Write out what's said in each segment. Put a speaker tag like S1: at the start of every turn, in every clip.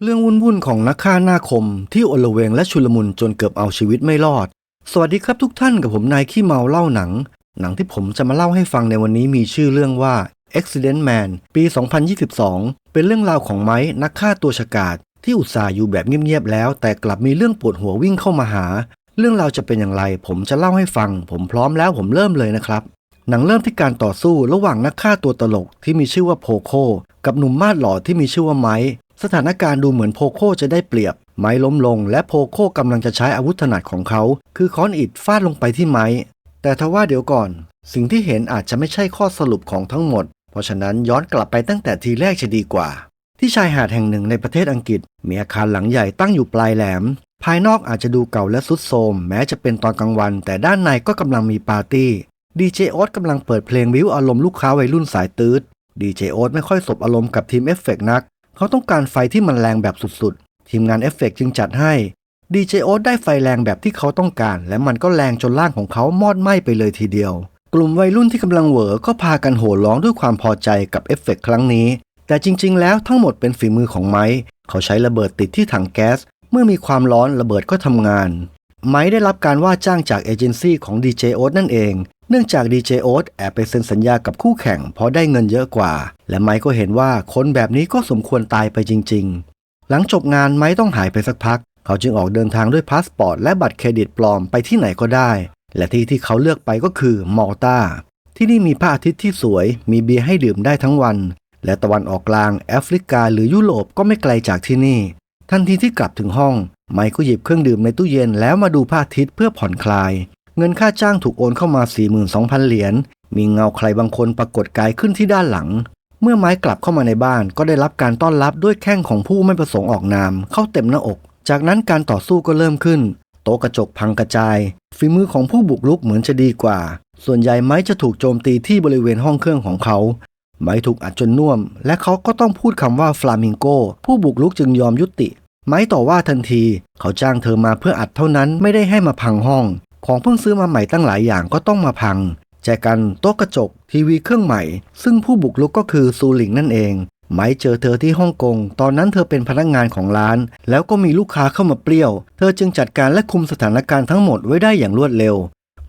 S1: รื่องวุ่นๆของนักฆ่าหน้าคมที่อลเวงและชุลมุนจนเกือบเอาชีวิตไม่รอดสวัสดีครับทุกท่านกับผมนายขี้เมาเล่าหนังที่ผมจะมาเล่าให้ฟังในวันนี้มีชื่อเรื่องว่า Accident Man ปี 2022 เป็นเรื่องราวของไมค์นักฆ่าตัวฉกาจที่อุตส่าห์อยู่แบบเงียบๆแล้วแต่กลับมีเรื่องปวดหัววิ่งเข้ามาหาเรื่องราวจะเป็นอย่างไรผมจะเล่าให้ฟังผมพร้อมแล้วผมเริ่มเลยนะครับหนังเริ่มที่การต่อสู้ระหว่างนักฆ่าตัวตลกที่มีชื่อว่าโพโคกับหนุ่มมาดหล่อที่มีชื่อว่าไมค์สถานการณ์ดูเหมือนโพโคจะได้เปรียบไม้ล้มลงและโพโคกำลังจะใช้อาวุธถนัดของเขาคือค้อนอิฐฟาดลงไปที่ไม้แต่ทว่าเดี๋ยวก่อนสิ่งที่เห็นอาจจะไม่ใช่ข้อสรุปของทั้งหมดเพราะฉะนั้นย้อนกลับไปตั้งแต่ทีแรกจะดีกว่าที่ชายหาดแห่งหนึ่งในประเทศอังกฤษมีอาคารหลังใหญ่ตั้งอยู่ปลายแหลมภายนอกอาจจะดูเก่าและทรุดโทรมแม้จะเป็นตอนกลางวันแต่ด้านในก็กำลังมีปาร์ตี้ดีเจโอ๊ตกำลังเปิดเพลงบิ้วอารมณ์ลูกค้าวัยรุ่นสายตื๊ดดีเจโอ๊ตไม่ค่อยสบอารมณ์กับทีมเอฟเฟกต์นักเขาต้องการไฟที่มันแรงแบบสุดๆทีมงานเอฟเฟกต์จึงจัดให้ดีเจโอ๊ตได้ไฟแรงแบบที่เขาต้องการและมันก็แรงจนร่างของเขามอดไหม้ไปเลยทีเดียวกลุ่มวัยรุ่นที่กำลังเหวอก็พากันโห่ร้องด้วยความพอใจกับเอฟเฟกต์ครั้งนี้แต่จริงๆแล้วทั้งหมดเป็นฝีมือของไมค์เขาใช้ระเบิดติดที่ถังแก๊สเมื่อมีความร้อนระเบิดก็ทำงานไมค์ได้รับการว่าจ้างจากเอเจนซี่ของดีเจโอ๊ตนั่นเองเนื่องจากดีเจโอ๊ตแอบไปเซ็นสัญญากับคู่แข่งเพราะได้เงินเยอะกว่าและไมค์ก็เห็นว่าคนแบบนี้ก็สมควรตายไปจริงๆหลังจบงานไมค์ต้องหายไปสักพักเขาจึงออกเดินทางด้วยพาสปอร์ตและบัตรเครดิตปลอมไปที่ไหนก็ได้และที่เขาเลือกไปก็คือมอลตาที่นี่มีพระอาทิตย์ที่สวยมีเบียร์ให้ดื่มได้ทั้งวันและตะวันออกกลางแอฟริกาหรือยุโรปก็ไม่ไกลจากที่นี่ทันทีที่กลับถึงห้องไมค์ก็หยิบเครื่องดื่มในตู้เย็นแล้วมาดูพระอาทิตย์เพื่อผ่อนคลายเงินค่าจ้างถูกโอนเข้ามา 42,000 เหรียญมีเงาใครบางคนปรากฏกายขึ้นที่ด้านหลังเมื่อไมค์กลับเข้ามาในบ้านก็ได้รับการต้อนรับด้วยแข้งของผู้ไม่ประสงค์ออกนามเข้าเต็มหน้าอกจากนั้นการต่อสู้ก็เริ่มขึ้นโต๊ะกระจกพังกระจายฝีมือของผู้บุกรุกเหมือนจะดีกว่าส่วนใหญ่ไมค์จะถูกโจมตีที่บริเวณห้องเครื่องของเขาไมค์ถูกอัดจนน่วมและเขาก็ต้องพูดคำว่าฟลามิงโกผู้บุกรุกจึงยอมยุติไมค์ต่อว่าทันทีเขาจ้างเธอมาเพื่ออัดเท่านั้นไม่ได้ให้มาพังห้องของเพิ่งซื้อมาใหม่ตั้งหลายอย่างก็ต้องมาพังแจกันโต๊ะกระจกทีวีเครื่องใหม่ซึ่งผู้บุกรุกก็คือซูหลิงนั่นเองไมค์เจอเธอที่ฮ่องกงตอนนั้นเธอเป็นพนักงานของร้านแล้วก็มีลูกค้าเข้ามาเปรี้ยวเธอจึงจัดการและคุมสถานการณ์ทั้งหมดไว้ได้อย่างรวดเร็ว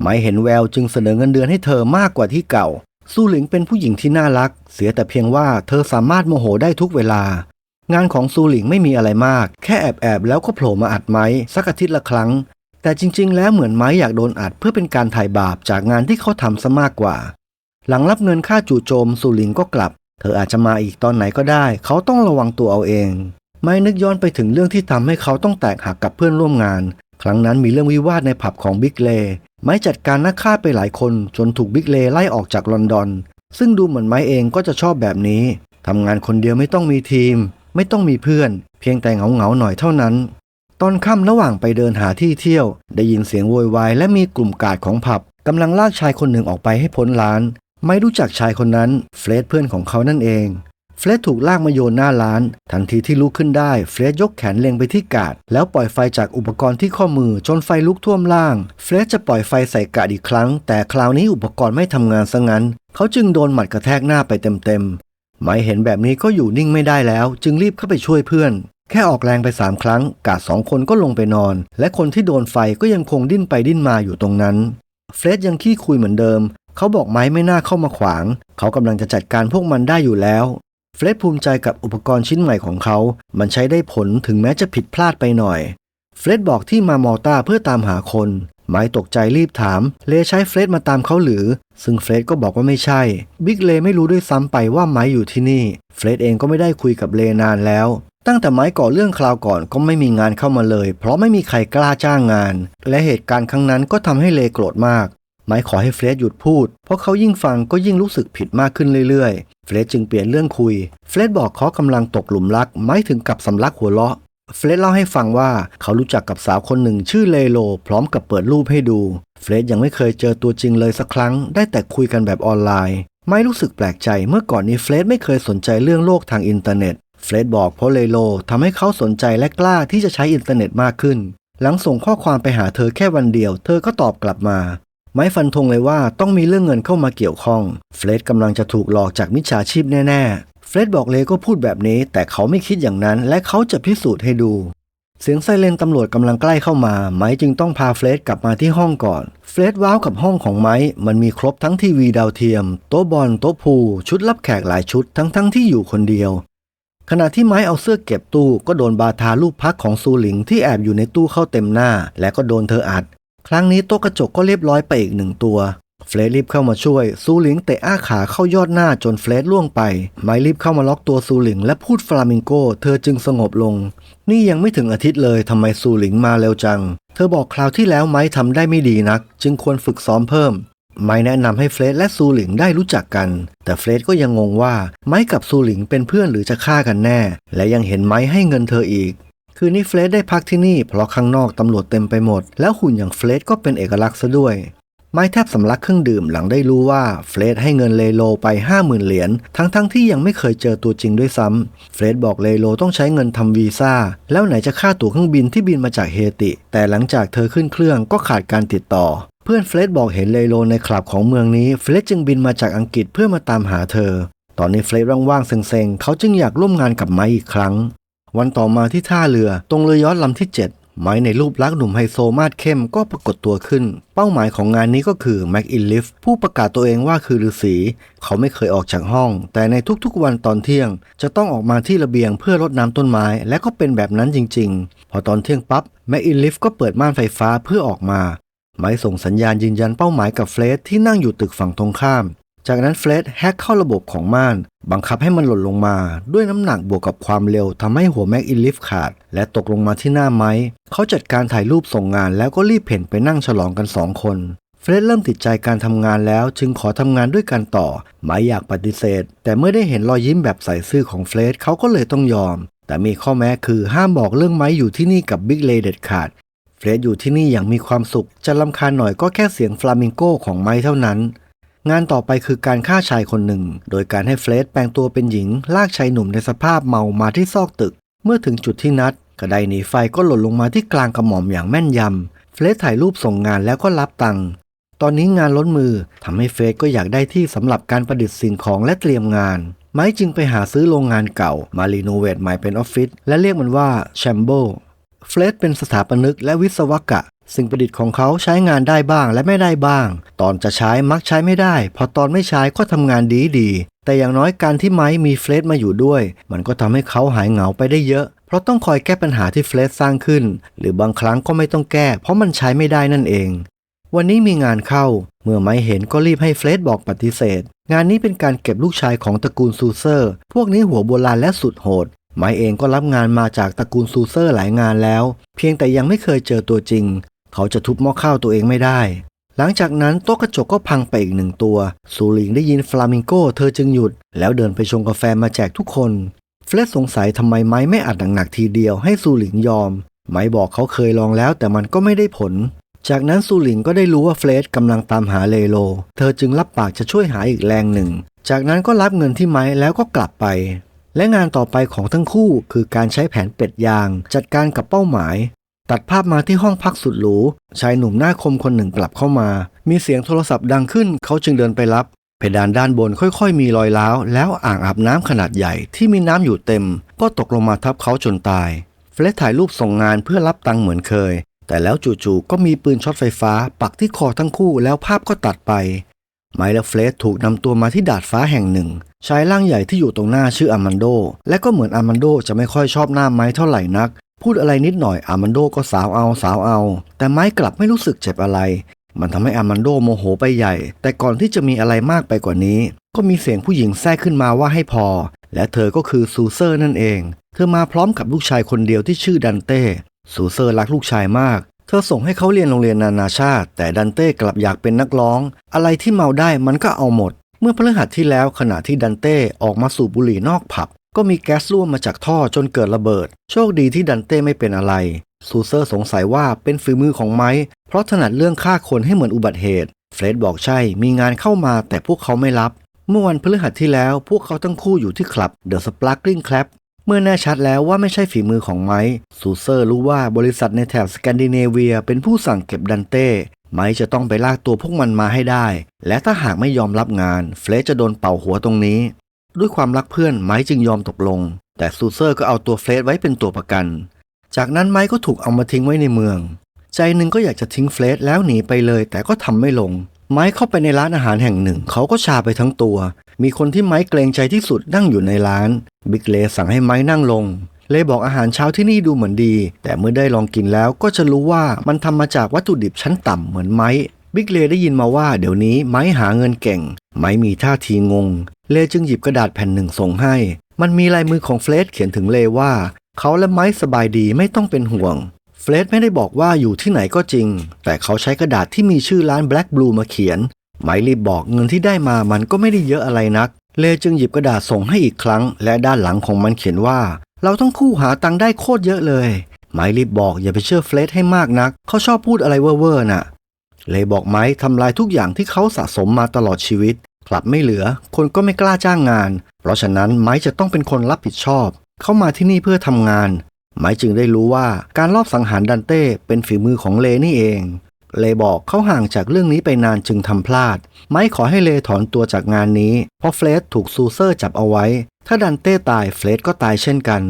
S1: ไมค์เห็นแววจึงเสนอเงินเดือนให้เธอมากกว่าที่เก่าซูหลิงเป็นผู้หญิงที่น่ารักเสียแต่เพียงว่าเธอสามารถโมโหได้ทุกเวลางานของซูหลิงไม่มีอะไรมากแค่แอบแล้วก็โผล่มาอัดไมค์สักอาทิตย์ละครั้งแต่จริงๆแล้วเหมือนไมค์อยากโดนอัดเพื่อเป็นการถ่ายบาปจากงานที่เขาทำซะมากกว่าหลังรับเงินค่าจู่โจมซูหลิงก็กลับเธออาจจะมาอีกตอนไหนก็ได้เขาต้องระวังตัวเอาเองไมค์นึกย้อนไปถึงเรื่องที่ทำให้เขาต้องแตกหักกับเพื่อนร่วมงานครั้งนั้นมีเรื่องวิวาทในผับของบิ๊กเลย์ไมค์จัดการนักฆ่าไปหลายคนจนถูกบิ๊กเลย์ไล่ออกจากลอนดอนซึ่งดูเหมือนไมค์เองก็จะชอบแบบนี้ทำงานคนเดียวไม่ต้องมีทีมไม่ต้องมีเพื่อนเพียงแต่เหงาหน่อยเท่านั้นตอนค่ำระหว่างไปเดินหาที่เที่ยวได้ยินเสียงโวยวายและมีกลุ่มกาดของผับกำลังลากชายคนหนึ่งออกไปให้พ้นร้านไม่รู้จักชายคนนั้นเฟรดเพื่อนของเขานั่นเองเฟรดถูกลากมาโยนหน้าร้านทันทีที่ลุกขึ้นได้เฟรดยกแขนเล็งไปที่กาดแล้วปล่อยไฟจากอุปกรณ์ที่ข้อมือจนไฟลุกท่วมล่างเฟรดจะปล่อยไฟใส่กาดอีกครั้งแต่คราวนี้อุปกรณ์ไม่ทำงานซะงั้นเขาจึงโดนหมัดกระแทกหน้าไปเต็มไมค์เห็นแบบนี้ก็อยู่นิ่งไม่ได้แล้วจึงรีบเข้าไปช่วยเพื่อนแค่ออกแรงไป3 ครั้งกาด2 คนก็ลงไปนอนและคนที่โดนไฟก็ยังคงดิ้นไปดิ้นมาอยู่ตรงนั้นเฟรดยังขี้คุยเหมือนเดิมเขาบอกไมค์ไม่น่าเข้ามาขวางเขากำลังจะจัดการพวกมันได้อยู่แล้วเฟรดภูมิใจกับอุปกรณ์ชิ้นใหม่ของเขามันใช้ได้ผลถึงแม้จะผิดพลาดไปหน่อยเฟรดบอกที่มามอลตาเพื่อตามหาคนไมค์ตกใจรีบถามเลใช้เฟรดมาตามเขาหรือซึ่งเฟรดก็บอกว่าไม่ใช่บิ๊กเลไม่รู้ด้วยซ้ำไปว่าไมค์อยู่ที่นี่เฟรดเองก็ไม่ได้คุยกับเลนานแล้วตั้งแต่ไมค์ก่อเรื่องคราวก่อนก็ไม่มีงานเข้ามาเลยเพราะไม่มีใครกล้าจ้างงานและเหตุการณ์ครั้งนั้นก็ทำให้เลโกรธมากไมค์ขอให้เฟรดหยุดพูดเพราะเขายิ่งฟังก็ยิ่งรู้สึกผิดมากขึ้นเรื่อยๆเฟรดจึงเปลี่ยนเรื่องคุยเฟรดบอกเขากำลังตกหลุมรักไมค์ถึงกับสำลักหัวเราะเฟรดเล่าให้ฟังว่าเขารู้จักกับสาวคนหนึ่งชื่อเลโลพร้อมกับเปิดรูปให้ดูเฟรดยังไม่เคยเจอตัวจริงเลยสักครั้งได้แต่คุยกันแบบออนไลน์ไมค์รู้สึกแปลกใจเมื่อก่อนนี้เฟรดไม่เคยสนใจเรื่องโลกทางอินเทอร์เน็ตเฟรดบอกเพราะเลโลทำให้เขาสนใจและกล้าที่จะใช้อินเทอร์เน็ตมากขึ้นหลังส่งข้อความไปหาเธอแค่วันเดียวเธอก็ตอบกลับมาไมค์ฟันธงเลยว่าต้องมีเรื่องเงินเข้ามาเกี่ยวข้องเฟรดกำลังจะถูกหลอกจากมิจฉาชีพแน่ๆ เฟร็ดบอกเลก็พูดแบบนี้แต่เขาไม่คิดอย่างนั้นและเขาจะพิสูจน์ให้ดูเสียงไซเรนตำรวจกำลังใกล้เข้ามาไมค์จึงต้องพาเฟร็ดกลับมาที่ห้องก่อนเฟร็ดว้าวกับห้องของไมค์มันมีครบทั้งทีวีดาวเทียมโต๊ะบอลโต๊ะพูลชุดรับแขกหลายชุดทั้งที่อยู่คนเดียวขณะที่ไมค์เอาเสื้อเก็บตู้ก็โดนบาทารูปพักของซูหลิงที่แอบอยู่ในตู้เข้าเต็มหน้าและก็โดนเธออัดครั้งนี้โต๊ะกระจกก็เรียบร้อยไปอีก1 ตัวเฟร็ดรีบเข้ามาช่วยซูหลิงเตะอ้าขาเข้ายอดหน้าจนเฟร็ดล่วงไปไมค์รีบเข้ามาล็อกตัวซูหลิงและพูดฟลามิงโกเธอจึงสงบลงนี่ยังไม่ถึงอาทิตย์เลยทำไมซูหลิงมาเร็วจังเธอบอกคราวที่แล้วไมค์ทำได้ไม่ดีนักจึงควรฝึกซ้อมเพิ่มไมค์แนะนำให้เฟร็ดและซูหลิงได้รู้จักกันแต่เฟร็ดก็ยังงงว่าไมค์กับซูหลิงเป็นเพื่อนหรือจะฆ่ากันแน่และยังเห็นไมค์ให้เงินเธออีกคืนนี้เฟร็ดได้พักที่นี่เพราะข้างนอกตำรวจเต็มไปหมดแล้วหุ่นอย่างเฟร็ดก็เป็นเอกลักษณ์ซะด้วยไมค์แทบสำลักเครื่องดื่มหลังได้รู้ว่าเฟร็ดให้เงินเลโลไป 50,000 เหรียญทั้งที่ยังไม่เคยเจอตัวจริงด้วยซ้ำเฟร็ดบอกเลโลต้องใช้เงินทำวีซ่าแล้วไหนจะค่าตั๋วเครื่องบินที่บินมาจากเฮติแต่หลังจากเธอขึ้นเครื่องก็ขาดการติดต่อเพื่อนเฟร็ดบอกเห็นเลโลในคลับของเมืองนี้เฟร็ดจึงบินมาจากอังกฤษเพื่อมาตามหาเธอตอนนี้เฟร็ดว่างๆเซ็งๆเขาจึงอยากร่วมงานกับไมค์อีกครั้งวันต่อมาที่ท่าเรือตรงเรือยอชต์ลำที่7ไมค์ในรูปลักษณ์หนุ่มไฮโซมาดเข้มก็ปรากฏตัวขึ้นเป้าหมายของงานนี้ก็คือแม็กอินลิฟผู้ประกาศตัวเองว่าคือฤาษีเขาไม่เคยออกจากห้องแต่ในทุกๆวันตอนเที่ยงจะต้องออกมาที่ระเบียงเพื่อรดน้ำต้นไม้และก็เป็นแบบนั้นจริงๆพอตอนเที่ยงปั๊บแม็กอินลิฟก็เปิดม่านไฟฟ้าเพื่อออกมาไมค์ส่งสัญญาณยืนยันเป้าหมายกับเฟร็ดที่นั่งอยู่ตึกฝั่งตรงข้ามจากนั้นเฟร็ดแฮกเข้าระบบของม่านบังคับให้มันหล่นลงมาด้วยน้ำหนักบวกกับความเร็วทำให้หัวแม็กอินลิฟขาดและตกลงมาที่หน้าไมค์เขาจัดการถ่ายรูปส่งงานแล้วก็รีบเพ่นไปนั่งฉลองกัน2 คนเฟร็ดเริ่มติดใจการทำงานแล้วจึงขอทำงานด้วยกันต่อไมค์อยากปฏิเสธแต่เมื่อได้เห็นรอยยิ้มแบบใส่ซื่อของเฟร็ดเขาก็เลยต้องยอมแต่มีข้อแม้คือห้ามบอกเรื่องไมค์อยู่ที่นี่กับบิ๊กเลย์เด็ดขาดเฟร็ดอยู่ที่นี่อย่างมีความสุขจะรำคาญหน่อยก็แค่เสียงฟลามิงโกของไมค์เท่านั้นงานต่อไปคือการฆ่าชายคนหนึ่งโดยการให้เฟร็ดแปลงตัวเป็นหญิงลากชายหนุ่มในสภาพเมามาที่ซอกตึกเมื่อถึงจุดที่นัดกระไดหนีไฟก็หล่นลงมาที่กลางกระหม่อมอย่างแม่นยำเฟร็ดถ่ายรูปส่งงานแล้วก็รับตังค์ตอนนี้งานล้นมือทำให้เฟร็ดก็อยากได้ที่สำหรับการประดิษฐ์สิ่งของและเตรียมงานไมค์จึงไปหาซื้อโรงงานเก่ามารีโนเวทใหม่เป็นออฟฟิศและเรียกมันว่าแชมโบเฟร็ดเป็นสถาปนิกและวิศวกะสิ่งประดิษฐ์ของเขาใช้งานได้บ้างและไม่ได้บ้างตอนจะใช้มักใช้ไม่ได้พอตอนไม่ใช้ก็ทำงานดีแต่อย่างน้อยการที่ไมค์มีเฟร็ดมาอยู่ด้วยมันก็ทำให้เขาหายเหงาไปได้เยอะเพราะต้องคอยแก้ปัญหาที่เฟร็ดสร้างขึ้นหรือบางครั้งก็ไม่ต้องแก้เพราะมันใช้ไม่ได้นั่นเองวันนี้มีงานเข้าเมื่อไมค์เห็นก็รีบให้เฟร็ดบอกปฏิเสธงานนี้เป็นการเก็บลูกชายของตระกูลซูเซอร์พวกนี้หัวโบราณและสุดโหดไมค์เองก็รับงานมาจากตระกูลซูเซอร์หลายงานแล้วเพียงแต่ยังไม่เคยเจอตัวจริงเขาจะทุบหม้อข้าวตัวเองไม่ได้หลังจากนั้นโต๊ะกระจกก็พังไปอีก1 ตัวซูหลิงได้ยินฟลามิงโกเธอจึงหยุดแล้วเดินไปชงกาแฟมาแจกทุกคนเฟร็ดสงสัยทำไมไมค์ไม่อัดหนักๆทีเดียวให้ซูหลิงยอมไมค์บอกเขาเคยลองแล้วแต่มันก็ไม่ได้ผลจากนั้นซูหลิงก็ได้รู้ว่าเฟร็ดกำลังตามหาเลโลเธอจึงรับปากจะช่วยหาอีกแรงหนึ่งจากนั้นก็รับเงินที่ไมค์แล้วก็กลับไปและงานต่อไปของทั้งคู่คือการใช้แผนเป็ดยางจัดการกับเป้าหมายตัดภาพมาที่ห้องพักสุดหรูชายหนุ่มหน้าคมคนหนึ่งกลับเข้ามามีเสียงโทรศัพท์ดังขึ้นเขาจึงเดินไปรับเพดานด้านบนค่อยๆมีรอยร้าวแล้วอ่างอาบน้ำขนาดใหญ่ที่มีน้ำอยู่เต็มก็ตกลงมาทับเขาจนตายเฟร็ดถ่ายรูปส่งงานเพื่อรับตังค์เหมือนเคยแต่แล้วจู่ๆก็มีปืนช็อตไฟฟ้าปักที่คอทั้งคู่แล้วภาพก็ตัดไปไมค์และเฟร็ดถูกนำตัวมาที่ดาดฟ้าแห่งหนึ่งชายร่างใหญ่ที่อยู่ตรงหน้าชื่ออามันโดและก็เหมือนอามันโดจะไม่ค่อยชอบหน้าไมค์เท่าไหร่นักพูดอะไรนิดหน่อยอามันโดก็สาวเอาแต่ไมค์กลับไม่รู้สึกเจ็บอะไรมันทำให้อามันโดโมโหไปใหญ่แต่ก่อนที่จะมีอะไรมากไปกว่านี้ก็มีเสียงผู้หญิงแทรกขึ้นมาว่าให้พอและเธอก็คือซูเซอร์นั่นเองเธอมาพร้อมกับลูกชายคนเดียวที่ชื่อดันเต้ซูเซอร์รักลูกชายมากเธอส่งให้เขาเรียนโรงเรียนนานาชาติแต่ดันเต้กลับอยากเป็นนักร้องอะไรที่เมาได้มันก็เอาหมดเมื่อพฤหัสที่แล้วขณะที่ดันเต้ออกมาสูบบุหรี่นอกผับก็มีแก๊สรั่วมาจากท่อจนเกิดระเบิดโชคดีที่ดันเต้ไม่เป็นอะไรซูเซอร์สงสัยว่าเป็นฝีมือของไมค์เพราะถนัดเรื่องฆ่าคนให้เหมือนอุบัติเหตุเฟร็ดบอกใช่มีงานเข้ามาแต่พวกเขาไม่รับเมื่อวันพฤหัสที่แล้วพวกเขาทั้งคู่อยู่ที่คลับเดอะสปาร์กลิงแคลปเมื่อแน่ชัดแล้วว่าไม่ใช่ฝีมือของไมค์ซูเซอร์รู้ว่าบริษัทในแถบสแกนดิเนเวียเป็นผู้สั่งเก็บดันเต้ไมค์จะต้องไปลากตัวพวกมันมาให้ได้และถ้าหากไม่ยอมรับงานเฟร็ดจะโดนเป่าหัวตรงนี้ ด้วยความรักเพื่อนไม้จึงยอมตกลงแต่ซูเซอร์ก็เอาตัวเฟรดไว้เป็นตัวประกันจากนั้นไม้ก็ถูกเอามาทิ้งไว้ในเมืองใจหนึ่งก็อยากจะทิ้งเฟรดแล้วหนีไปเลยแต่ก็ทำไม่ลงไม้เข้าไปในร้านอาหารแห่งหนึ่งเขาก็ชาไปทั้งตัวมีคนที่ไม้เกรงใจที่สุดนั่งอยู่ในร้านบิ๊กเลสั่งให้ไม้นั่งลงเลบอกอาหารเช้าที่นี่ดูเหมือนดีแต่เมื่อได้ลองกินแล้วก็จะรู้ว่ามันทำมาจากวัตถุดิบชั้นต่ำเหมือนไม้บิ๊กเลได้ยินมาว่าเดี๋ยวนี้ไม้หาเงินเก่งไม้มีท่าทีงงเลจึงหยิบกระดาษแผ่นหนึ่งส่งให้มันมีลายมือของเฟรดเขียนถึงเลว่าเขาและไม้สบายดีไม่ต้องเป็นห่วงเฟรดไม่ได้บอกว่าอยู่ที่ไหนก็จริงแต่เขาใช้กระดาษที่มีชื่อร้าน Black Blue มาเขียนไม้รีบบอกเงินที่ได้มามันก็ไม่ได้เยอะอะไรนักเลจึงหยิบกระดาษส่งให้อีกครั้งและด้านหลังของมันเขียนว่าเราต้องคู่หาตังค์ได้โคตรเยอะเลยไม้รีบบอกอย่าไปเชื่อเฟรดให้มากนักเขาชอบพูดอะไรเว่อร์ๆน่ะเลบอกไม้ทำลายทุกอย่างที่เขาสะสมมาตลอดชีวิตกลับไม่เหลือคนก็ไม่กล้าจ้างงานเพราะฉะนั้นไม้จะต้องเป็นคนรับผิดชอบเข้ามาที่นี่เพื่อทำงานไม้จึงได้รู้ว่าการลอบสังหารดันเต้เป็นฝีมือของเลนี่เองเลบอกเขาห่างจากเรื่องนี้ไปนานจึงทำพลาดไม้ขอให้เลถอนตัวจากงานนี้เพราะเฟรดถูกซูเซอร์จับเอาไว้ถ้าดันเต้ตายเฟรดก็ตายเช่นกัน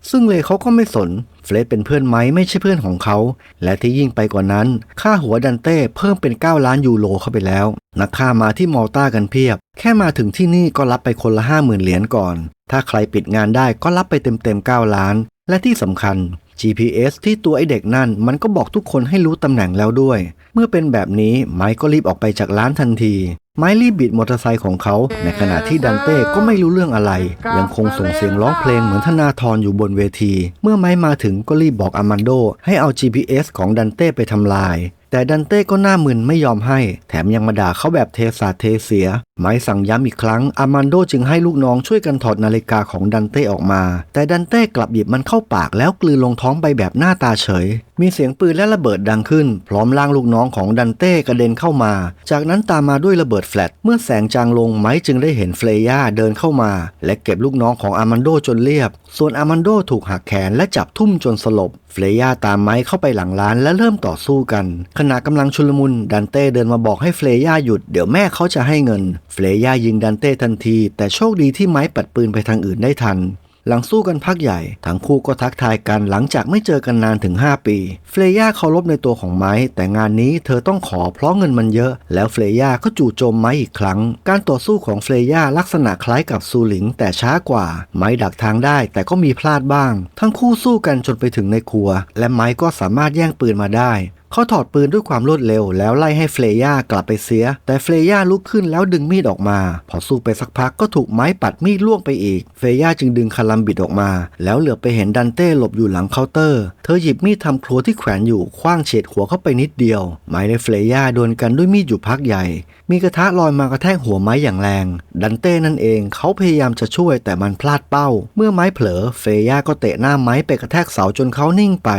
S1: ซึ่งเลเขาก็ไม่สนเฟรดเป็นเพื่อนไม้ไม่ใช่เพื่อนของเขาและที่ยิ่งไปกว่านั้นค่าหัวดันเต้เพิ่มเป็น9 ล้านยูโรเข้าไปแล้วนักฆ่ามาที่มอลตากันเพียบแค่มาถึงที่นี่ก็รับไปคนละ 50,000 เหรียญก่อนถ้าใครปิดงานได้ก็รับไปเต็ม9 ล้านและที่สำคัญ GPS ที่ตัวไอเด็กนั่นมันก็บอกทุกคนให้รู้ตำแหน่งแล้วด้วยเมื่อเป็นแบบนี้ไม้ก็รีบออกไปจากร้านทันทีไม้รีบบิดมอเตอร์ไซค์ของเขาในขณะที่ดันเต้ก็ไม่รู้เรื่องอะไรยังคงส่งเสียงร้องเพลงเหมือนธนาธรอยู่บนเวทีเมื่อไม้มาถึงก็รีบบอกอามันโดให้เอา GPS ของดันเต้ไปทำลายแต่ดันเต้ก็หน้ามึนไม่ยอมให้แถมยังมาด่าเขาแบบเทสาเทเสียไม้สั่งย้ำอีกครั้งอามันโดจึงให้ลูกน้องช่วยกันถอดนาฬิกาของดันเต้ออกมาแต่ดันเต้กลับหยิบมันเข้าปากแล้วกลืนลงท้องไปแบบหน้าตาเฉยมีเสียงปืนและระเบิดดังขึ้นพร้อมร่างลูกน้องของดันเต้กระเด็นเข้ามาจากนั้นตามมาด้วยระเบิดแฟลชเมื่อแสงจางลงไม้จึงได้เห็นเฟลย่าเดินเข้ามาและเก็บลูกน้องของอามันโดจนเรียบส่วนอามันโดถูกหักแขนและจับทุ่มจนสลบเฟลย่าตามไม้เข้าไปหลังร้านและเริ่มต่อสู้กันขณะกำลังชุลมุนดันเต้เดินมาบอกให้เฟลย่าหยุดเดี๋ยวแม่เขาจะให้เงินเฟลย่ายิงดันเต้ทันทีแต่โชคดีที่ไม้ปัดปืนไปทางอื่นได้ทันหลังสู้กันพักใหญ่ทั้งคู่ก็ทักทายกันหลังจากไม่เจอกันนานถึง5 ปีเฟลย่าเคารพในตัวของไม้แต่งานนี้เธอต้องขอเพราะเงินมันเยอะแล้วเฟลย่าก็จู่โจมไม้อีกครั้งการต่อสู้ของเฟลย่าลักษณะคล้ายกับซูหลิงแต่ช้ากว่าไม้ดักทางได้แต่ก็มีพลาดบ้างทั้งคู่สู้กันจนไปถึงในครัวและไม้ก็สามารถแย่งปืนมาได้เขาถอดปืนด้วยความรวดเร็วแล้วไล่ให้เฟลย่ากลับไปเสียแต่เฟลย่าลุกขึ้นแล้วดึงมีดออกมาพอสู้ไปสักพักก็ถูกไม้ปัดมีดล่วงไปอีกเฟลย่าจึงดึงคาลัมบิดออกมาแล้วเหลือบไปเห็นดันเต้หลบอยู่หลังเคาน์เตอร์เธอหยิบมีดทำครัวที่แขวนอยู่ขว้างเฉดหัวเข้าไปนิดเดียวไม้และเฟลย่าดวลกันด้วยมีดอยู่พักใหญ่มีกระทะลอยมากระแทกหัวไม้อย่างแรงดันเต้นั่นเองเขาพยายามจะช่วยแต่มันพลาดเป้าเมื่อไม้เผลอเฟลย่าก็เตะหน้าไม้ไปกระแทกเสาจนเขานิ่งไป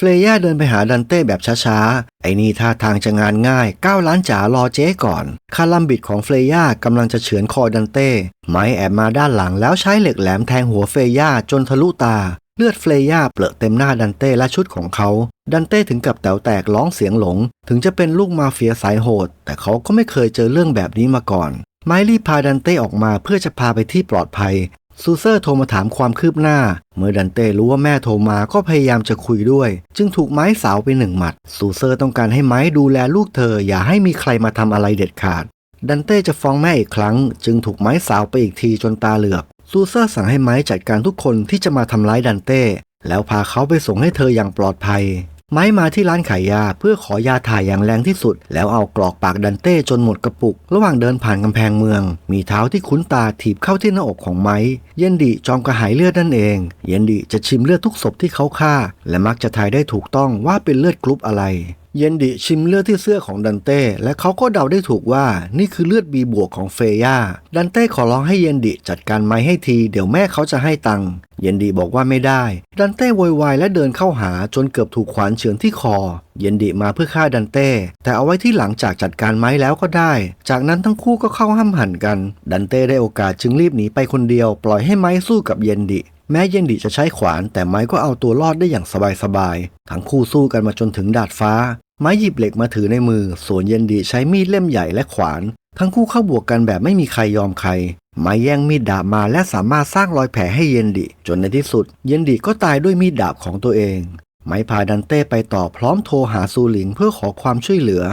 S1: เฟลย่าเดินไปหาดันเต้แบบช้าๆไอ้นี่ท่าทางจะงานง่าย9 ล้านจ๋ารอเจ๊ก่อนคาลัมบิดของเฟลย่ากำลังจะเฉือนคอดันเต้ไม้แอบมาด้านหลังแล้วใช้เหล็กแหลมแทงหัวเฟลย่าจนทะลุตาเลือดเฟลย่าเปรอะเต็มหน้าดันเต้และชุดของเขาดันเต้ถึงกับแต๋วแตกร้องเสียงหลงถึงจะเป็นลูกมาเฟียสายโหดแต่เขาก็ไม่เคยเจอเรื่องแบบนี้มาก่อนไม้รีบพาดันเต้ออกมาเพื่อจะพาไปที่ปลอดภัยซูเซอร์โทรมาถามความคืบหน้าเมื่อดันเต้รู้ว่าแม่โทรมาก็พยายามจะคุยด้วยจึงถูกไม้สาวไป1 หมัดซูเซอร์ต้องการให้ไม้ดูแลลูกเธออย่าให้มีใครมาทำอะไรเด็ดขาดดันเต้จะฟ้องแม่อีกครั้งจึงถูกไม้สาวไปอีกทีจนตาเหลือกซูเซอร์สั่งให้ไม้จัดการทุกคนที่จะมาทำร้ายดันเต้แล้วพาเขาไปส่งให้เธออย่างปลอดภัยไม้มาที่ร้านขายยาเพื่อขอยาถ่ายอย่างแรงที่สุดแล้วเอากรอกปากดันเต้จนหมดกระปุกระหว่างเดินผ่านกำแพงเมืองมีเท้าที่คุ้นตาถีบเข้าที่หน้าอกของไม้เยนดิจอมกระหายเลือดนั่นเองเยนดิจะชิมเลือดทุกศพที่เขาฆ่าและมักจะทายได้ถูกต้องว่าเป็นเลือดกรุ๊ปอะไรเยนดิชิมเลือดที่เสื้อของดันเต้และเขาก็เดาได้ถูกว่านี่คือเลือด B บวกของเฟย่าดันเต้ขอร้องให้เยนดิจัดการไม้ให้ทีเดี๋ยวแม่เขาจะให้ตังค์เยนดิบอกว่าไม่ได้ดันเต้โวยวายและเดินเข้าหาจนเกือบถูกขวานเฉือนที่คอเยนดิมาเพื่อฆ่าดันเต้แต่เอาไว้ที่หลังจากจัดการไม้แล้วก็ได้จากนั้นทั้งคู่ก็เข้าห้ำหั่นกันดันเต้ได้โอกาสจึงรีบหนีไปคนเดียวปล่อยให้ไม้สู้กับเยนดิแม้เยนดิจะใช้ขวานแต่ไม้ก็เอาตัวรอดได้อย่างสบายๆทั้งคู่สู้กันมาจนถึงดาดฟ้าไม้หยิบเหล็กมาถือในมือส่วนเยนดิใช้มีดเล่มใหญ่และขวานทั้งคู่เข้าบวกกันแบบไม่มีใครยอมใคร ไม้แย่งมีดดาบมาและสามารถสร้างรอยแผลให้เยนดิจนในที่สุดเยนดิก็ตายด้วยมีดดาบของตัวเองไม้พาดันเต้ไปต่อพร้อมโทรหาซูหลิงเพื่อขอความช่วยเหลือ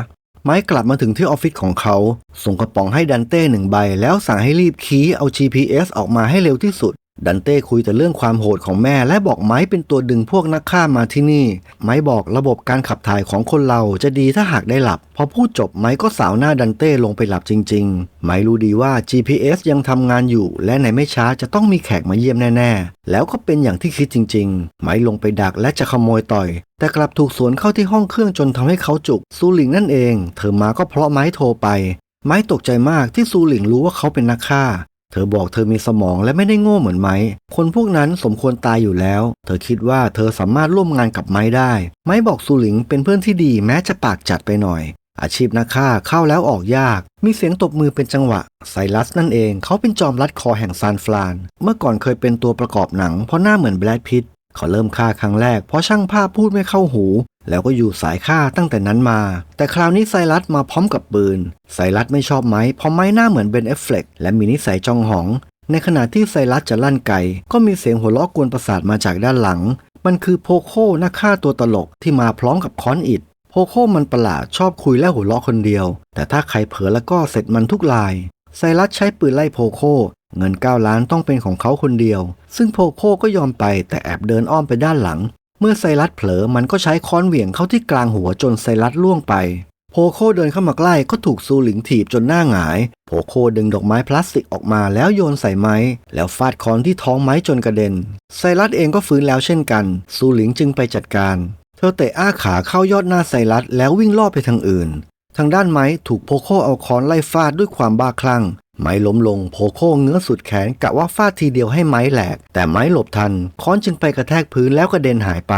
S1: ไม้กลับมาถึงที่ออฟฟิศของเขาส่งกระป๋องให้ดันเต้1 ใบแล้วสั่งให้รีบคีย์เอา GPS ออกมาให้เร็วที่สุดดันเต้คุยแต่เรื่องความโหดของแม่และบอกไม้เป็นตัวดึงพวกนักฆ่ามาที่นี่ไม้บอกระบบการขับถ่ายของคนเราจะดีถ้าหากได้หลับพอพูดจบไม้ก็สาวหน้าดันเต้ลงไปหลับจริงๆไม้รู้ดีว่า GPS ยังทำงานอยู่และในไม่ช้าจะต้องมีแขกมาเยี่ยมแน่ๆแล้วก็เป็นอย่างที่คิดจริงๆไม้ลงไปดักและจะขโมยต่อยแต่กลับถูกสวนเข้าที่ห้องเครื่องจนทำให้เขาจุกซูหลิงนั่นเองเธอมาก็เพราะไม้โทรไปไม้ตกใจมากที่ซูหลิงรู้ว่าเขาเป็นนักฆ่าเธอบอกเธอมีสมองและไม่ได้โง่เหมือนไม้คนพวกนั้นสมควรตายอยู่แล้วเธอคิดว่าเธอสามารถร่วมงานกับไม้ได้ไม้บอกซูหลิงเป็นเพื่อนที่ดีแม้จะปากจัดไปหน่อยอาชีพนักฆ่าเข้าแล้วออกยากมีเสียงตบมือเป็นจังหวะไซรัสนั่นเองเขาเป็นจอมลัดคอแห่งซานฟรานเมื่อก่อนเคยเป็นตัวประกอบหนังเพราะหน้าเหมือนแบรดพิตต์เขาเริ่มฆ่าครั้งแรกเพราะช่างภาพพูดไม่เข้าหูแล้วก็อยู่สายฆ่าตั้งแต่นั้นมาแต่คราวนี้ไซรัสมาพร้อมกับปืนไซรัสไม่ชอบไม้เพราะไม้หน้าเหมือนเบน แอฟเฟล็กและมีนิสัยจองหองในขณะที่ไซรัสจะลั่นไกก็มีเสียงหัวเราะกวนประสาทมาจากด้านหลังมันคือโพโคนักฆ่าตัวตลกที่มาพร้อมกับค้อนอิฐโพโคมันประหลาดชอบคุยและหัวเราะคนเดียวแต่ถ้าใครเผลอแล้วก็เสร็จมันทุกรายไซรัสใช้ปืนไล่โพโคเงิน9 ล้านต้องเป็นของเขาคนเดียวซึ่งโพโคก็ยอมไปแต่แอบเดินอ้อมไปด้านหลังเมื่อไซรัสเผลอมันก็ใช้ค้อนเหวี่ยงเข้าที่กลางหัวจนไซรัสล่วงไปโพโคเดินเข้ามาใกล้ก็ถูกซูหลิงถีบจนหน้าหงายโพโคดึงดอกไม้พลาสติกออกมาแล้วโยนใส่ไม้แล้วฟาดค้อนที่ท้องไม้จนกระเด็นไซรัสเองก็ฟื้นแล้วเช่นกันซูหลิงจึงไปจัดการเธอเตะอ้าขาเข้ายอดหน้าไซรัสแล้ววิ่งล่อไปทางอื่นทางด้านไม้ถูกโพโคเอาค้อนไล่ฟาดด้วยความบ้าคลั่งไม้ล้มลงโพโคเงื้อสุดแขนกะว่าฟาดทีเดียวให้ไม้แหลกแต่ไม้หลบทันค้อนจึงไปกระแทกพื้นแล้วกระเด็นหายไป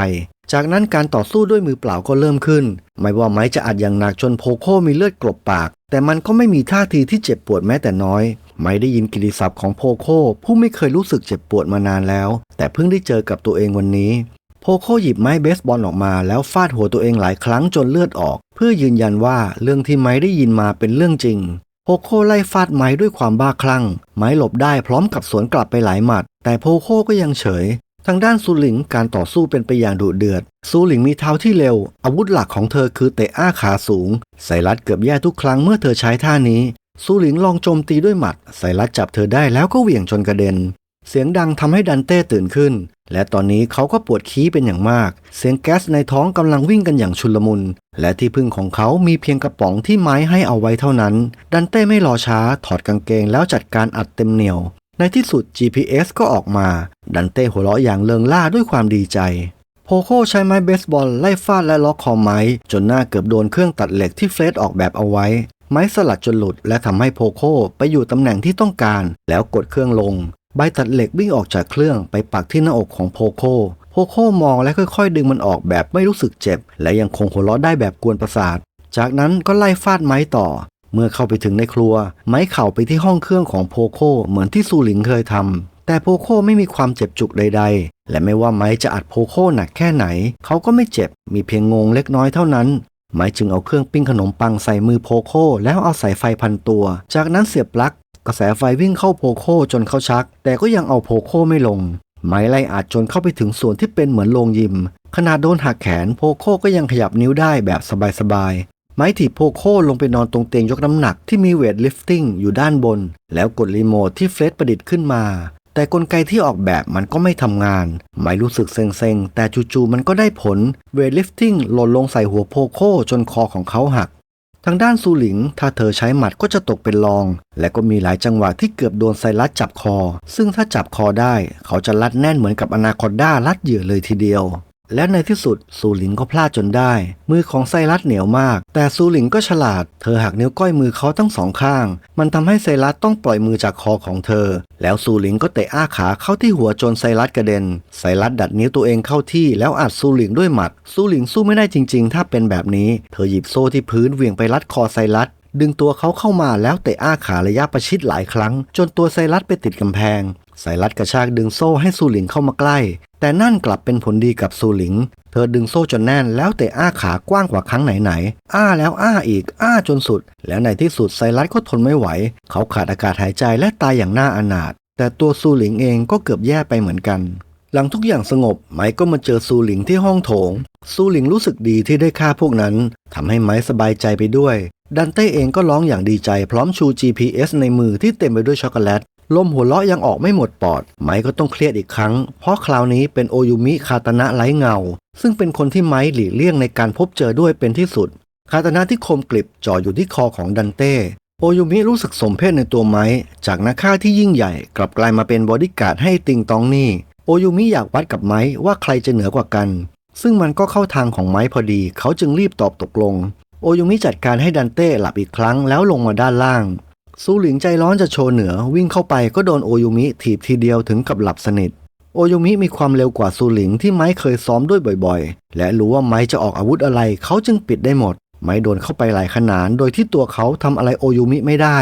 S1: จากนั้นการต่อสู้ด้วยมือเปล่าก็เริ่มขึ้นไม่ว่าไม้จะอัดอย่างหนักจนโพโคมีเลือดกลบปากแต่มันก็ไม่มีท่าทีที่เจ็บปวดแม้แต่น้อยไม้ได้ยินกิตติศัพท์ของโพโคผู้ไม่เคยรู้สึกเจ็บปวดมานานแล้วแต่เพิ่งได้เจอกับตัวเองวันนี้โพโคหยิบไม้เบสบอลออกมาแล้วฟาดหัวตัวเองหลายครั้งจนเลือดออกเพื่อยืนยันว่าเรื่องที่ไม้ได้ยินมาเป็นเรื่องจริงโพโคไล่ฟาดไม้ด้วยความบ้าคลั่งไม้หลบได้พร้อมกับสวนกลับไปหลายหมัดแต่โพโคก็ยังเฉยทางด้านซูหลิงการต่อสู้เป็นไปอย่างดุเดือดซูหลิงมีเท้าที่เร็วอาวุธหลักของเธอคือเตะอ้าขาสูงไซรัสเกือบแย่ทุกครั้งเมื่อเธอใช้ท่านี้ซูหลิงลองโจมตีด้วยหมัดไซรัสจับเธอได้แล้วก็เหวี่ยงจนกระเด็นเสียงดังทำให้ดันเต้ตื่นขึ้นและตอนนี้เขาก็ปวดขี้เป็นอย่างมากเสียงแก๊สในท้องกำลังวิ่งกันอย่างชุลมุนและที่พึ่งของเขามีเพียงกระป๋องที่ไม้ให้เอาไว้เท่านั้นดันเต้ไม่รอช้าถอดกางเกงแล้วจัดการอัดเต็มเหนียวในที่สุด GPS ก็ออกมาดันเต้หัวเราะอย่างเริงร่าด้วยความดีใจโพโคใช้ไม้เบสบอลไล่ฟาดและล็อกคอไม้จนหน้าเกือบโดนเครื่องตัดเหล็กที่เฟรดออกแบบเอาไว้ไม้สลัดจนหลุดและทำให้โพโคไปอยู่ตำแหน่งที่ต้องการแล้วกดเครื่องลงใบตัดเหล็กวิ่งออกจากเครื่องไปปักที่หน้าอกของโพโคมองและค่อยๆดึงมันออกแบบไม่รู้สึกเจ็บและยังคงหัวเราะได้แบบกวนประสาทจากนั้นก็ไล่ฟาดไม้ต่อเมื่อเข้าไปถึงในครัวไม้เข่าไปที่ห้องเครื่องของโพโคเหมือนที่ซูหลิงเคยทำแต่โพโคไม่มีความเจ็บจุกใดๆและไม่ว่าไม้จะอัดโพโคหนักแค่ไหนเขาก็ไม่เจ็บมีเพียงงงเล็กน้อยเท่านั้นไม้จึงเอาเครื่องปิ้งขนมปังใส่มือโพโคแล้วเอาสายไฟพันตัวจากนั้นเสียบปลั๊กกระแสไฟวิ่งเข้าโพโคจนเขาชักแต่ก็ยังเอาโพโคไม่ลงไม้ไล่อัดจนเข้าไปถึงส่วนที่เป็นเหมือนโรงยิมขนาดโดนหักแขนโพโคก็ยังขยับนิ้วได้แบบสบายๆไม้ถีบโพโคลงไปนอนตรงเตียงยกน้ำหนักที่มีเวทลิฟติ้งอยู่ด้านบนแล้วกดรีโมทที่เฟรดประดิษฐ์ขึ้นมาแต่กลไกที่ออกแบบมันก็ไม่ทำงานไม้รู้สึกเซ็งๆแต่จู่ๆมันก็ได้ผลเวทลิฟติ้งหล่นลงใส่หัวโพโคจนคอของเขาหักทางด้านซูหลิงถ้าเธอใช้หมัดก็จะตกเป็นรองและก็มีหลายจังหวะที่เกือบโดนไซรัสจับคอซึ่งถ้าจับคอได้เขาจะรัดแน่นเหมือนกับอนาคอนดารัดเหยื่อเลยทีเดียวและในที่สุดซูหลิงก็พลาดจนได้มือของไซรัสเหนียวมากแต่ซูหลิงก็ฉลาดเธอหักนิ้วก้อยมือเขาทั้งสองข้างมันทำให้ไซรัสต้องปล่อยมือจากคอของเธอแล้วซูหลิงก็เตะอ้าขาเข้าที่หัวจนไซรัสกระเด็นไซรัสดัดนิ้วตัวเองเข้าที่แล้วอัดซูหลิงด้วยหมัดซูหลิงสู้ไม่ได้จริงๆถ้าเป็นแบบนี้เธอหยิบโซ่ที่พื้นเหวี่ยงไปรัดคอไซรัสดึงตัวเขาเข้ามาแล้วเตะอ้าขาระยะประชิดหลายครั้งจนตัวไซรัสไปติดกำแพงไซรัสกระชากดึงโซ่ให้ซูหลิงเข้ามาใกล้ แต่นั่นกลับเป็นผลดีกับซูหลิงเธอดึงโซ่จนแน่นแล้วเตะอ้าขากว้างกว่าครั้งไหนๆอ้าแล้วอ้าอีกอ้าจนสุดแล้วในที่สุดไซรัสก็ทนไม่ไหวเขาขาดอากาศหายใจและตายอย่างน่าอนาถแต่ตัวซูหลิงเองก็เกือบแย่ไปเหมือนกันหลังทุกอย่างสงบไมค์ก็มาเจอซูหลิงที่ห้องโถงซูหลิงรู้สึกดีที่ได้ฆ่าพวกนั้นทำให้ไมค์สบายใจไปด้วยดันเต้เองก็ร้องอย่างดีใจพร้อมชู GPS ในมือที่เต็มไปด้วยช็อกโกแลตลมหัวเราะยังออกไม่หมดปอดไมค์ก็ต้องเครียดอีกครั้งเพราะคราวนี้เป็นโอยุมิคาตานะไร้เงาซึ่งเป็นคนที่ไมค์หลีกเลี่ยงในการพบเจอด้วยเป็นที่สุดคาตานะที่คมกริบจ่ออยู่ที่คอของดันเต้โอยุมิรู้สึกสมเพชในตัวไมค์จากนักฆ่าที่ยิ่งใหญ่กลับกลายมาเป็นบอดี้การ์ดให้ติงตองนี่โอยุมิอยากวัดกับไมค์ว่าใครจะเหนือกว่ากันซึ่งมันก็เข้าทางของไมค์พอดีเขาจึงรีบตอบตกลงโอยุมิจัดการให้ดันเต้หลับอีกครั้งแล้วลงมาด้านล่างซูหลิงใจร้อนจะโชว์เหนือวิ่งเข้าไปก็โดนโอยุมิถีบทีเดียวถึงกับหลับสนิทโอยุมิมีความเร็วกว่าซูหลิงที่ไมค์เคยซ้อมด้วยบ่อยๆและรู้ว่าไมค์จะออกอาวุธอะไรเขาจึงปิดได้หมดไมค์โดนเข้าไปหลายขนาดโดยที่ตัวเขาทำอะไรโอยุมิไม่ได้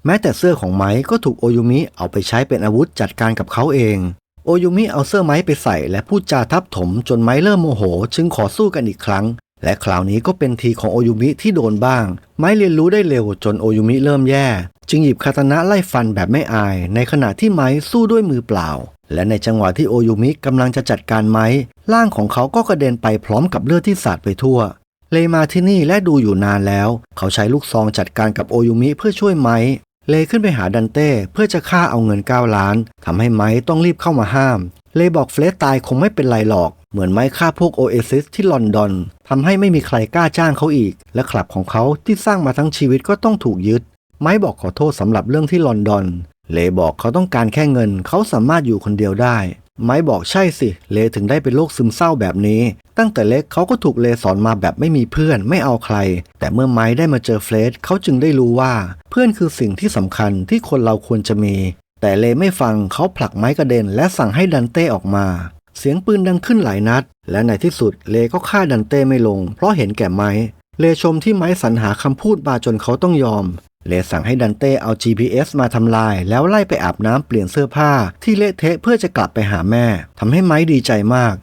S1: แม้แต่เสื้อของไมค์ก็ถูกโอยุมิเอาไปใช้เป็นอาวุธจัดการกับเขาเองโอยุมิเอาเสื้อไมค์ไปใส่และพูดจาทับถมจนไมค์เริ่มโมโหจึงขอสู้กันอีกครั้งและคราวนี้ก็เป็นทีของโอยุมิที่โดนบ้างไมค์เรียนรู้ได้เร็วจนโอยุมิเริ่มแย่จึงหยิบคาตานะไล่ฟันแบบไม่อายในขณะที่ไมค์สู้ด้วยมือเปล่าและในจังหวะที่โอยุมิกำลังจะจัดการไมค์ร่างของเขาก็กระเด็นไปพร้อมกับเลือดที่สาดไปทั่วเลมาที่นี่และดูอยู่นานแล้วเขาใช้ลูกซองจัดการกับโอยุมิเพื่อช่วยไมค์เลขึ้นไปหาดันเต้เพื่อจะฆ่าเอาเงิน9 ล้านทำให้ไมค์ต้องรีบเข้ามาห้ามเลบอกเฟรดตายคงไม่เป็นไรหรอกเหมือนไมค์ฆ่าพวกโอเอซิสที่ลอนดอนทำให้ไม่มีใครกล้าจ้างเขาอีกและคลับของเขาที่สร้างมาทั้งชีวิตก็ต้องถูกยึดไมค์บอกขอโทษสำหรับเรื่องที่ลอนดอนเลบอกเขาต้องการแค่เงินเขาสามารถอยู่คนเดียวได้ไมค์บอกใช่สิเลถึงได้เป็นโรคซึมเศร้าแบบนี้ตั้งแต่เล็กเขาก็ถูกเลสอนมาแบบไม่มีเพื่อนไม่เอาใครแต่เมื่อไมค์ได้มาเจอเฟรดเขาจึงได้รู้ว่าเพื่อนคือสิ่งที่สำคัญที่คนเราควรจะมีแต่เลไม่ฟังเขาผลักไมค์กระเด็นและสั่งให้ดันเต้ออกมาเสียงปืนดังขึ้นหลายนัดและในที่สุดเลก็ฆ่าดันเต้ไม่ลงเพราะเห็นแก่ไมค์เลชมที่ไมค์สรรหาคำพูดมาจนเขาต้องยอมเลสั่งให้ดันเต้เอา GPS มาทำลายแล้วไล่ไปอาบน้ำเปลี่ยนเสื้อผ้าที่เละเทะเพื่อจะกลับไปหาแม่ทำให้ไมค์ดีใจมาก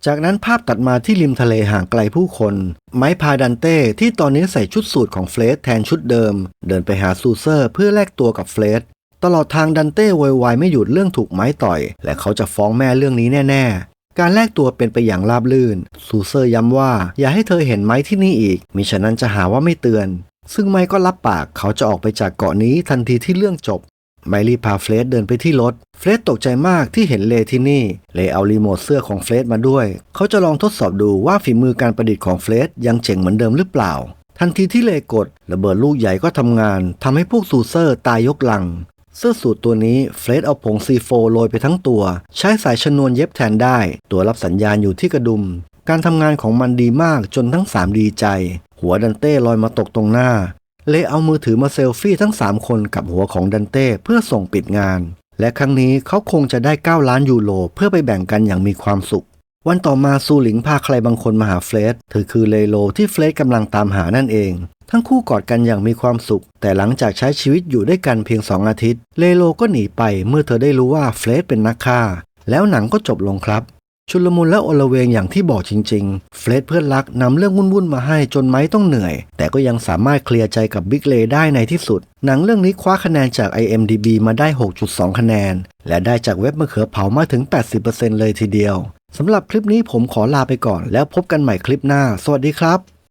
S1: จากนั้นภาพตัดมาที่ริมทะเลห่างไกลผู้คนไมค์พาดันเต้ที่ตอนนี้ใส่ชุดสูทของเฟรดแทนชุดเดิมเดินไปหาซูเซอร์เพื่อแลกตัวกับเฟรดตลอดทางดันเต้โวยวายไม่หยุดเรื่องถูกไม้ต่อยและเขาจะฟ้องแม่เรื่องนี้แน่ๆการแลกตัวเป็นไปอย่างราบรื่นซูเซอร์ย้ำว่าอย่าให้เธอเห็นไม้ที่นี่อีกมิฉะนั้นจะหาว่าไม่เตือนซึ่งไมค์ก็รับปากเขาจะออกไปจากเกาะนี้ทันทีที่เรื่องจบไมค์รีบพาเฟรดเดินไปที่รถเฟรดตกใจมากที่เห็นเลที่นี่เลเอารีโมทเสื้อของเฟรดมาด้วยเขาจะลองทดสอบดูว่าฝีมือการประดิษฐ์ของเฟรดยังเจ๋งเหมือนเดิมหรือเปล่าทันทีที่เลกดระเบิดลูกใหญ่ก็ทำงานทำให้พวกซูเซอร์ตายยกลังเสื้อสูทตัวนี้เฟรดเอาผงซีโฟโรยไปทั้งตัวใช้สายชนวนเย็บแทนได้ตัวรับสัญญาณอยู่ที่กระดุมการทำงานของมันดีมากจนทั้ง3ดีใจหัวดันเต้ลอยมาตกตรงหน้าเลเอามือถือมาเซลฟี่ทั้ง3คนกับหัวของดันเต้เพื่อส่งปิดงานและครั้งนี้เขาคงจะได้9 ล้านยูโรเพื่อไปแบ่งกันอย่างมีความสุขวันต่อมาซูหลิงพาใครบางคนมาหาเฟรดเธอคือเลโลที่เฟรดกำลังตามหานั่นเองทั้งคู่กอดกันอย่างมีความสุขแต่หลังจากใช้ชีวิตอยู่ด้วยกันเพียง2 อาทิตย์เลโลก็หนีไปเมื่อเธอได้รู้ว่าเฟรดเป็นนักฆ่าแล้วหนังก็จบลงครับชุลมุนและโอลเวงอย่างที่บอกจริงๆเฟรดเพื่อนรักนำเรื่องวุ่นๆมาให้จนไมค์ต้องเหนื่อยแต่ก็ยังสามารถเคลียร์ใจกับบิ๊กเลได้ในที่สุดหนังเรื่องนี้คว้าคะแนนจาก IMDb มาได้ 6.2 คะแนนและได้จากเว็บมะเขือเผามาถึง 80% เลยทีเดียวสำหรับคลิปนี้ผมขอลาไปก่อนแล้วพบกันใหม่คลิปหน้าสวัสดีครับ